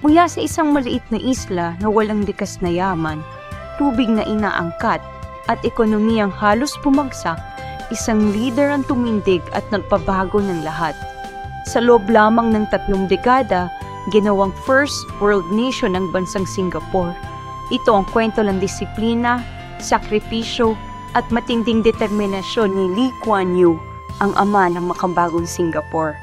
Mula sa isang maliit na isla na walang likas na yaman, tubig na inaangkat, at ekonomiyang halos bumagsak, isang leader ang tumindig at nagpabago ng lahat. Sa loob lamang ng 3 dekada, ginawang first world nation ang bansang Singapore. Ito ang kwento ng disiplina, sakripisyo, at matinding determinasyon ni Lee Kuan Yew, ang ama ng makabagong Singapore.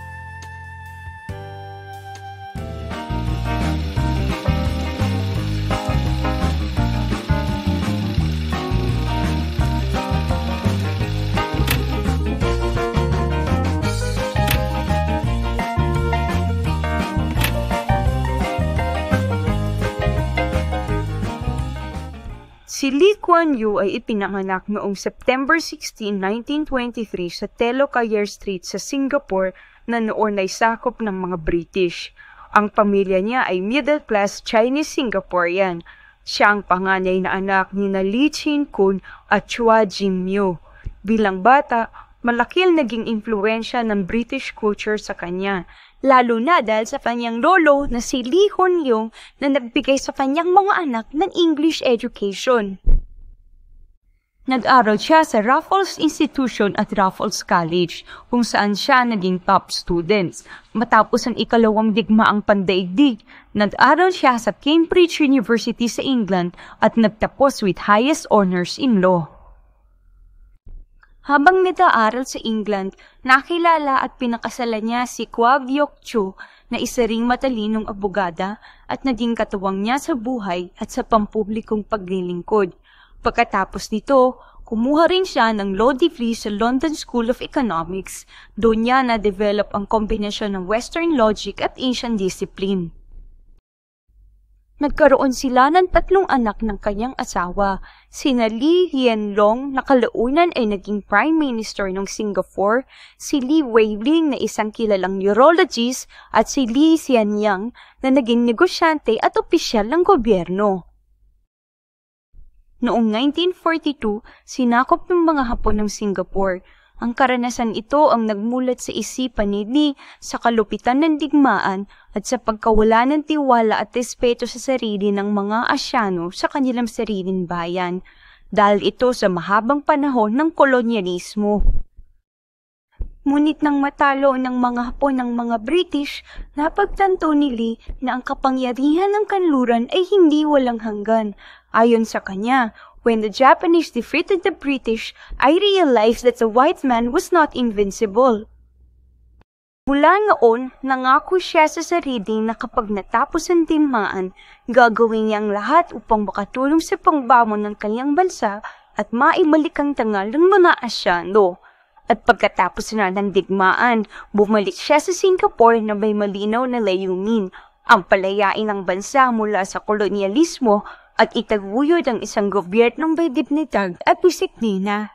Si Lee Kuan Yew ay ipinanganak noong September 16, 1923 sa Telok-Ayer Street sa Singapore na noon ay sakop ng mga British. Ang pamilya niya ay middle-class Chinese Singaporean. Siya ang panganay na anak ni Lee Chin-kun at Chua Jim-myo. Bilang bata, malaki ang naging impluwensya ng British culture sa kanya, lalo na dahil sa kanyang lolo na si Lee Hoon Leong na nagbigay sa kanyang mga anak ng English education. Nag-aral siya sa Raffles Institution at Raffles College, kung saan siya naging top students. Matapos ang ikalawang digmaang pandaigdig, nag-aral siya sa Cambridge University sa England at nagtapos with highest honors in law. Habang nag-aaral sa England, nakilala at pinakasalan niya si Kwok Yok Chu na isa ring matalinong abogada at naging katuwang niya sa buhay at sa pampublikong paglilingkod. Pagkatapos nito, kumuha rin siya ng law degree sa London School of Economics. Doon niya na-develop ang kombinasyon ng Western logic at Asian discipline. Nagkaroon sila ng 3 anak ng kanyang asawa. Sina Lee Hsien Loong na kalaunan ay naging Prime Minister ng Singapore, si Lee Wei Ling na isang kilalang neurologist at si Lee Hsien Yang na naging negosyante at opisyal ng gobyerno. Noong 1942, sinakop ng mga Hapon ng Singapore. Ang karanasan ito ang nagmulat sa isipan ni Lee sa kalupitan ng digmaan at sa pagkawala ng tiwala at respeto sa sarili ng mga Asyano sa kanilang sariling bayan, dahil ito sa mahabang panahon ng kolonyalismo. Ngunit nang matalo ng mga Hapon ng mga British, napagtanto ni Lee na ang kapangyarihan ng kanluran ay hindi walang hanggan. Ayon sa kanya, when the Japanese defeated the British, I realized that the white man was not invincible. Mula noon, nangako siya sa sarili na kapag natapos ang digmaan, gagawin niya ang lahat upang makatulong sa pangbamon ng kanyang bansa at maibalik ang tangal ng mga Asyano. At pagkatapos na ng digmaan, bumalik siya sa Singapore na may malinaw na layunin, ang palayain ng bansa mula sa kolonyalismo at itaguyod ang isang gobyernong may dignidad at disiplina.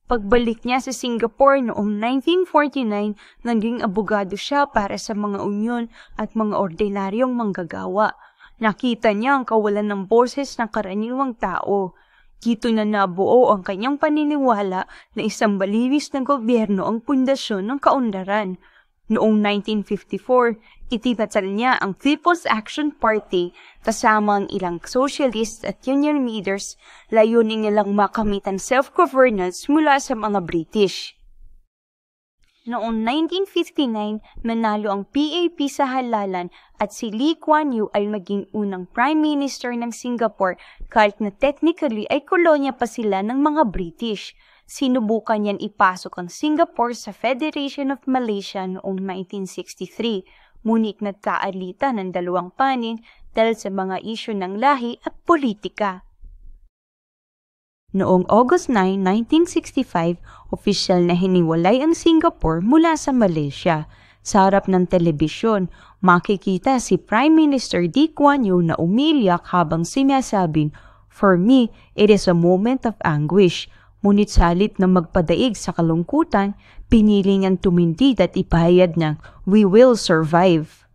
Pagbalik niya sa Singapore noong 1949, naging abogado siya para sa mga unyon at mga ordinaryong manggagawa. Nakita niya ang kawalan ng boses ng karaniwang tao. Dito na nabuo ang kanyang paniniwala na isang malinis na gobyerno ang pundasyon ng kaunlaran. Noong 1954, itinatal niya ang People's Action Party kasama ang ilang socialist at union leaders, layunin nilang makamit ang self-governance mula sa mga British. Noong 1959, nanalo ang PAP sa halalan at si Lee Kuan Yew ay maging unang Prime Minister ng Singapore kahit na technically ay kolonya pa sila ng mga British. Sinubukan niyan ipasok ang Singapore sa Federation of Malaysia noong 1963, ngunit nagkaalitan ng dalawang panig dahil sa mga isyu ng lahi at politika. Noong August 9, 1965, opisyal na hiniwalay ang Singapore mula sa Malaysia. Sa harap ng telebisyon, makikita si Prime Minister Lee Kuan Yew na umiiyak habang sinasabing, "For me, it is a moment of anguish." Ngunit sa halip na magpadaig sa kalungkutan, pinili niyang tumindig at ipahayag ng, "We will survive."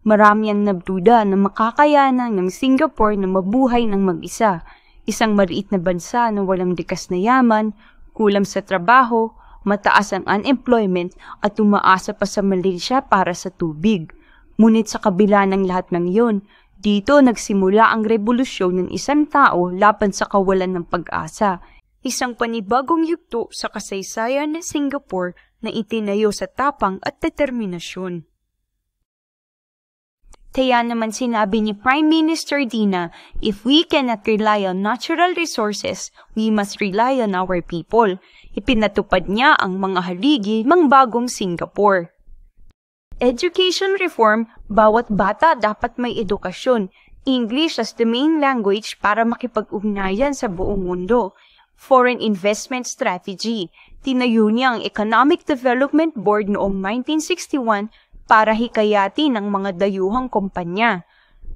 Marami ang nagduda na makakayanan ng Singapore na mabuhay ng mag-isa. Isang maliit na bansa na walang likas na yaman, kulang sa trabaho, mataas ang unemployment at umaasa pa sa Malaysia para sa tubig. Ngunit sa kabila ng lahat ng iyon, dito nagsimula ang revolusyon ng isang tao laban sa kawalan ng pag-asa. Isang panibagong yugto sa kasaysayan ng Singapore na itinayo sa tapang at determinasyon. Kaya naman sinabi ni Prime Minister Dina, if we cannot rely on natural resources, we must rely on our people. Ipinatupad niya ang mga haligi ng bagong Singapore. Education reform, bawat bata dapat may edukasyon. English as the main language para makipag-ugnayan sa buong mundo. Foreign investment strategy. Tinayo niya ang Economic Development Board noong 1961 para hikayatin ang mga dayuhang kumpanya.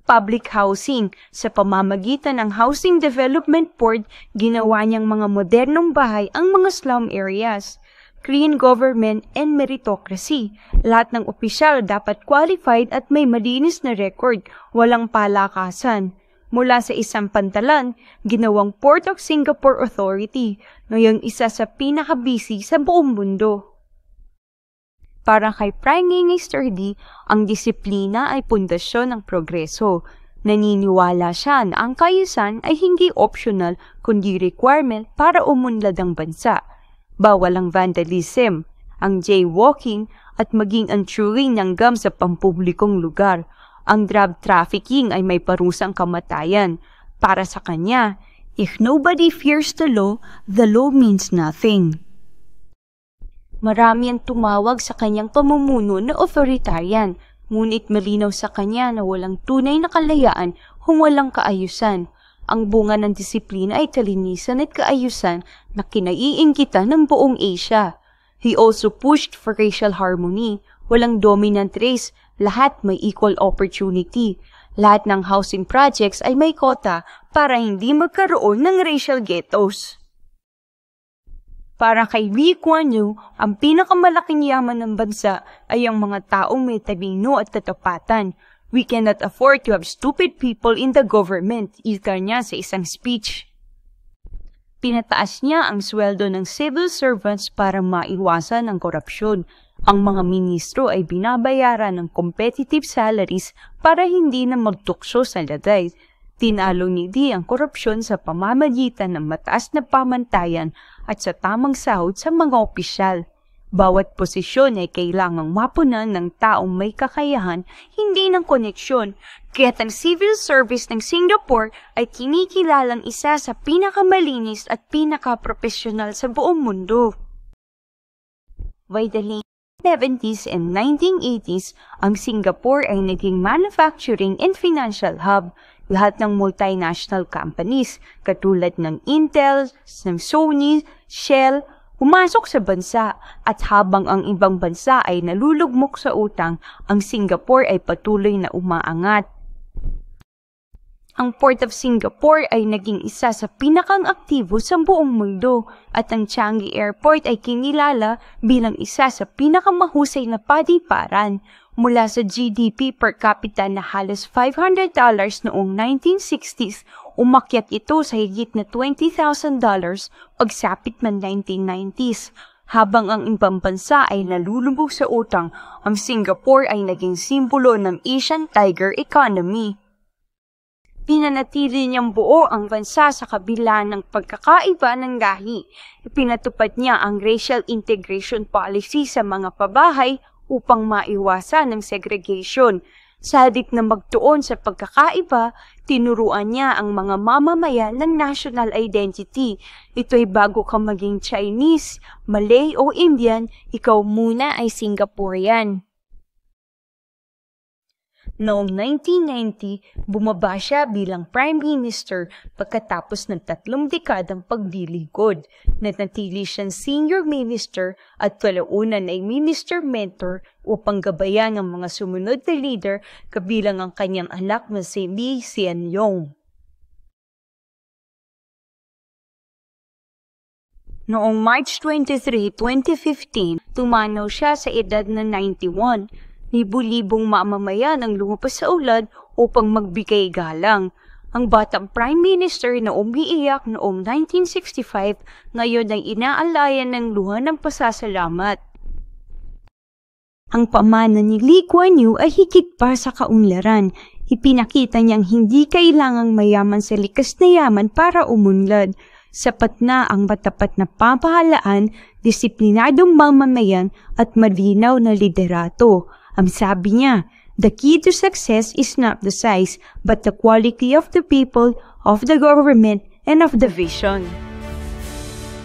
Public housing. Sa pamamagitan ng Housing Development Board, ginawa niyang mga modernong bahay ang mga slum areas. Clean government and meritocracy. Lahat ng opisyal dapat qualified at may malinis na record, walang palakasan. Mula sa isang pantalan, ginawang Port of Singapore Authority, ngayong isa sa pinaka-busy sa buong mundo. Para kay Prime Minister Lee, ang disiplina ay pundasyon ng progreso. Naniniwala siya na ang kaayusan ay hindi optional kundi requirement para umunlad ang bansa. Bawal ang vandalism, ang jaywalking at maging ang chewing ng gum sa pampublikong lugar. Ang drug trafficking ay may parusang kamatayan. Para sa kanya, if nobody fears the law means nothing. Marami ang tumawag sa kanyang pamumuno na authoritarian, ngunit malinaw sa kanya na walang tunay na kalayaan kung walang kaayusan. Ang bunga ng disiplina ay kalinisan at kaayusan na kinaiinggitan ng buong Asia. He also pushed for racial harmony. Walang dominant race, lahat may equal opportunity. Lahat ng housing projects ay may kota para hindi magkaroon ng racial ghettos. Para kay Lee Kuan Yew, ang pinakamalaking yaman ng bansa ay ang mga taong may talino at katapatan. We cannot afford to have stupid people in the government, ika niya sa isang speech. Pinataas niya ang sweldo ng civil servants para maiwasan ang korupsyon. Ang mga ministro ay binabayaran ng competitive salaries para hindi na magtukso sa laday. Tinalo ni Lee ang korupsyon sa pamamagitan ng mataas na pamantayan at sa tamang sahod sa mga opisyal. Bawat posisyon ay kailangang mapunan ng taong may kakayahan, hindi ng koneksyon. Kaya't ang civil service ng Singapore ay kinikilalang isa sa pinakamalinis at pinakaprofesional sa buong mundo. By the late 1970s and 1980s, ang Singapore ay naging manufacturing and financial hub. Lahat ng multinational companies, katulad ng Intel, ng Sony, Shell, pumasok sa bansa at habang ang ibang bansa ay nalulugmok sa utang, ang Singapore ay patuloy na umaangat. Ang Port of Singapore ay naging isa sa pinakang aktibo sa buong mundo at ang Changi Airport ay kinilala bilang isa sa pinakamahusay na paliparan. Mula sa GDP per capita na halos $500 noong 1960s, umakyat ito sa higit na $20,000 pagsapit ng 1990s. Habang ang ibang bansa ay nalulubog sa utang, ang Singapore ay naging simbolo ng Asian Tiger economy. Pinanatili niyang buo ang bansa sa kabila ng pagkakaiba ng lahi. Ipinatupad niya ang racial integration policy sa mga pabahay upang maiwasan ng segregation. Sa halip na magtuon sa pagkakaiba, tinuruan niya ang mga mamamayan ng national identity. Ito'y bago ka maging Chinese, Malay o Indian, ikaw muna ay Singaporean. Noong 1990, bumaba siya bilang Prime Minister pagkatapos ng 3 dekadang paglilingkod. Nanatili siyang Senior Minister at kalaunan ay Minister Mentor upang gabayan ang mga sumunod na leader kabilang ang kanyang anak na si Lee Hsien Loong. Noong March 23, 2015, tumanaw siya sa edad na 91. Libu-libong mamamayan ang lumabas sa ulad upang magbigay galang. Ang batang Prime Minister na umiiyak noong 1965 ngayon ay inaalayan ng luha ng pasasalamat. Ang pamana ni Lee Kuan Yew ay higit pa sa kaunlaran. Ipinakita niyang hindi kailangang mayaman sa likas na yaman para umunlad. Sapat na ang matapat na pamahalaan, disiplinadong mamamayan at malinaw na liderato. Ang sabi niya, "The key to success is not the size, but the quality of the people, of the government, and of the vision."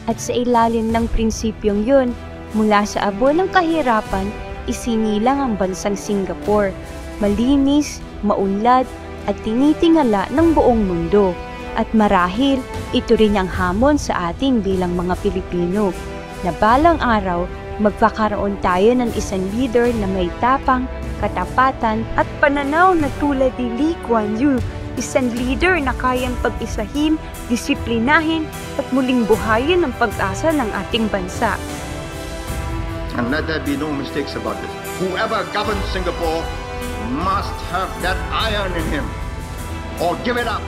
At sa ilalim ng prinsipyong yun, mula sa abo ng kahirapan, isinilang ang bansang Singapore. Malinis, maunlad, at tinitingala ng buong mundo. At marahil, ito rin ang hamon sa ating bilang mga Pilipino, na balang araw, magkakaroon tayo ng isang leader na may tapang, katapatan, at pananaw na tulad ni Lee Kuan Yew, isang leader na kayang pag-isahin, disiplinahin, at muling buhayin ang pag-asa ng ating bansa. And let there be no mistakes about this. Whoever governs Singapore must have that iron in him, or give it up.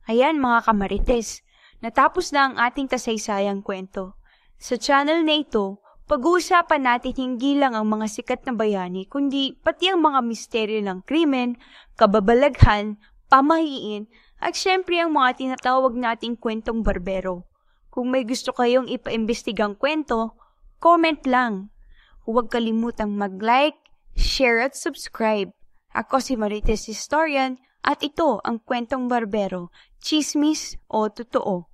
Ayan mga kamarites, natapos na ang ating kasaysayang kwento. Sa channel na ito, pag-uusapan natin hindi lang ang mga sikat na bayani, kundi pati ang mga misteryo ng krimen, kababalaghan, pamahiin, at syempre ang mga tinatawag nating kwentong barbero. Kung may gusto kayong ipaimbestigang kwento, comment lang. Huwag kalimutang mag-like, share at subscribe. Ako si Marites Historian at ito ang Kwentong Barbero, Chismis o Totoo.